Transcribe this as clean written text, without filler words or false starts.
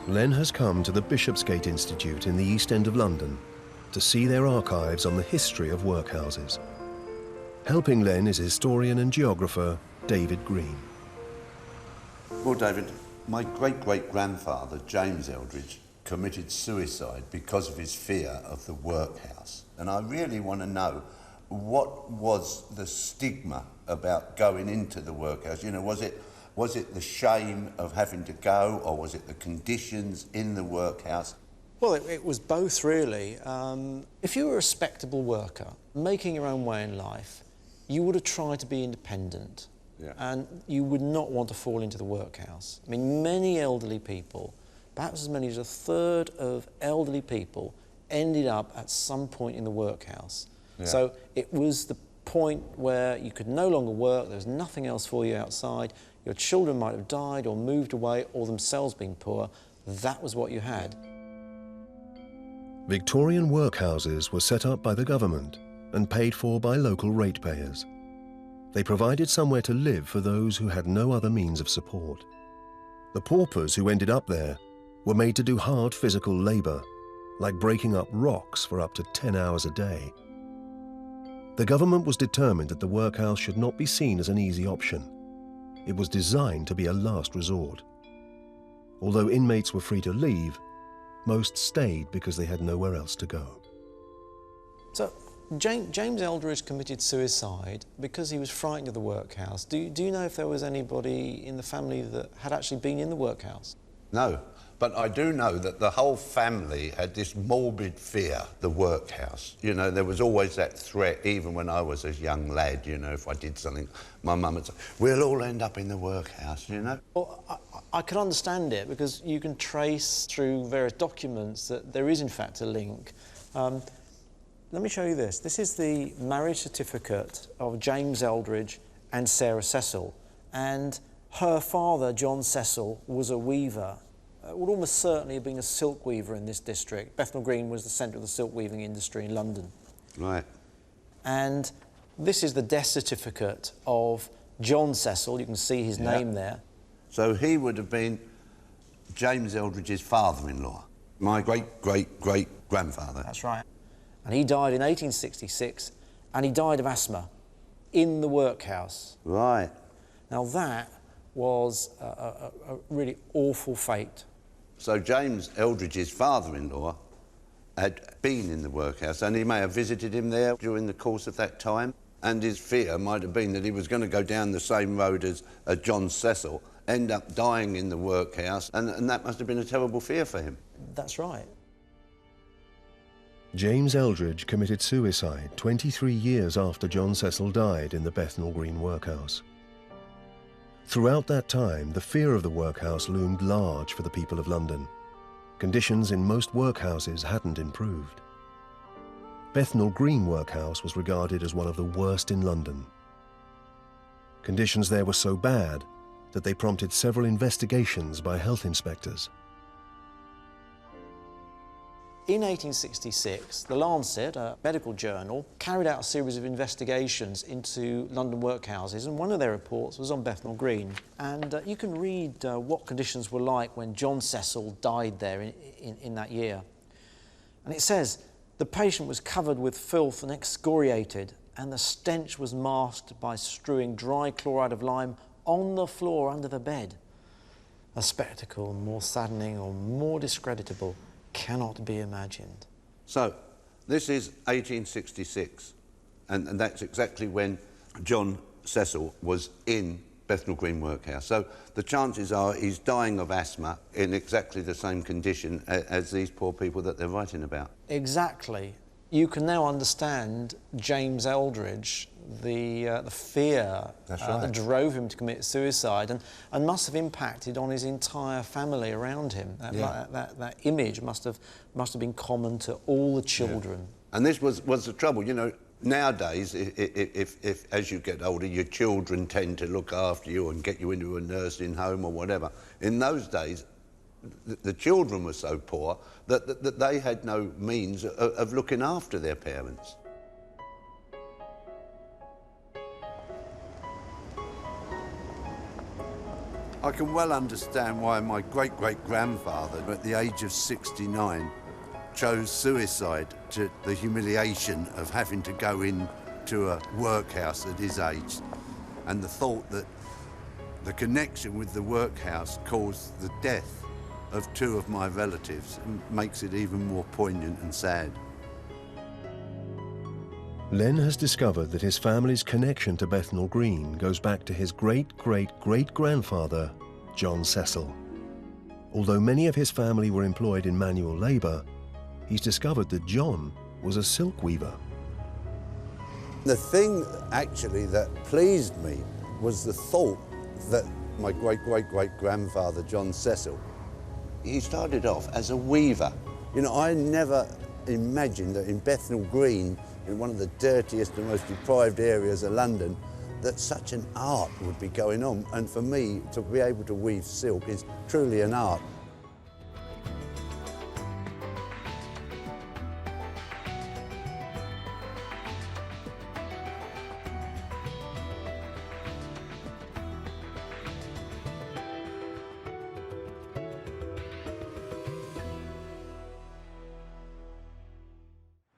Len has come to the Bishopsgate Institute in the East End of London to see their archives on the history of workhouses. Helping Len is historian and geographer David Green. Well, David, my great-great-grandfather, James Eldridge, committed suicide because of his fear of the workhouse. And I really want to know, what was the stigma about going into the workhouse? You know, was it the shame of having to go, or was it the conditions in the workhouse? Well, it was both, really. If you were a respectable worker, making your own way in life, you would have tried to be independent. Yeah. And you would not want to fall into the workhouse. I mean, many elderly people, perhaps as many as a third of elderly people, ended up at some point in the workhouse. Yeah. So it was the point where you could no longer work, there was nothing else for you outside, your children might have died or moved away or themselves being poor. That was what you had. Victorian workhouses were set up by the government and paid for by local ratepayers. They provided somewhere to live for those who had no other means of support. The paupers who ended up there were made to do hard physical labour, like breaking up rocks for up to 10 hours a day. The government was determined that the workhouse should not be seen as an easy option. It was designed to be a last resort. Although inmates were free to leave, most stayed because they had nowhere else to go. So, James Eldridge committed suicide because he was frightened of the workhouse. Do you know if there was anybody in the family that had actually been in the workhouse? No, but I do know that the whole family had this morbid fear, the workhouse. You know, there was always that threat, even when I was a young lad, you know, if I did something, my mum would say, we'll all end up in the workhouse, you know? Well, I can understand it, because you can trace through various documents that there is in fact a link. Let me show you this. This is the marriage certificate of James Eldridge and Sarah Cecil. And her father, John Cecil, was a weaver. Would almost certainly have been a silk weaver in this district. Bethnal Green was the centre of the silk weaving industry in London. Right. And this is the death certificate of John Cecil. You can see his name there. So he would have been James Eldridge's father-in-law, my great-great-great-grandfather. That's right. And he died in 1866, and he died of asthma in the workhouse. Right. Now that was a really awful fate. So James Eldridge's father-in-law had been in the workhouse, and he may have visited him there during the course of that time, and his fear might have been that he was going to go down the same road as John Cecil, end up dying in the workhouse, and that must have been a terrible fear for him. That's right. James Eldridge committed suicide 23 years after John Cecil died in the Bethnal Green workhouse. Throughout that time, the fear of the workhouse loomed large for the people of London. Conditions in most workhouses hadn't improved. Bethnal Green workhouse was regarded as one of the worst in London. Conditions there were so bad that they prompted several investigations by health inspectors. In 1866, The Lancet, a medical journal, carried out a series of investigations into London workhouses, and one of their reports was on Bethnal Green. And you can read what conditions were like when John Cecil died there in that year. And it says, the patient was covered with filth and excoriated, and the stench was masked by strewing dry chloride of lime on the floor under the bed. A spectacle more saddening or more discreditable cannot be imagined. So, this is 1866, and that's exactly when John Cecil was in Bethnal Green workhouse. So the chances are he's dying of asthma in exactly the same condition as these poor people that they're writing about. Exactly. You can now understand James Eldridge, the fear that drove him to commit suicide, and must have impacted on his entire family around him. That image must have been common to all the children. Yeah. And this was the trouble, you know. Nowadays, if as you get older, your children tend to look after you and get you into a nursing home or whatever. In those days, the children were so poor that they had no means of looking after their parents. I can well understand why my great-great-grandfather, at the age of 69, chose suicide to the humiliation of having to go into a workhouse at his age, and the thought that the connection with the workhouse caused the death of two of my relatives makes it even more poignant and sad. Len has discovered that his family's connection to Bethnal Green goes back to his great-great-great-grandfather, John Cecil. Although many of his family were employed in manual labour, he's discovered that John was a silk weaver. The thing actually that pleased me was the thought that my great-great-great-grandfather, John Cecil, he started off as a weaver. You know, I never imagined that in Bethnal Green, in one of the dirtiest and most deprived areas of London, that such an art would be going on. And for me, to be able to weave silk is truly an art.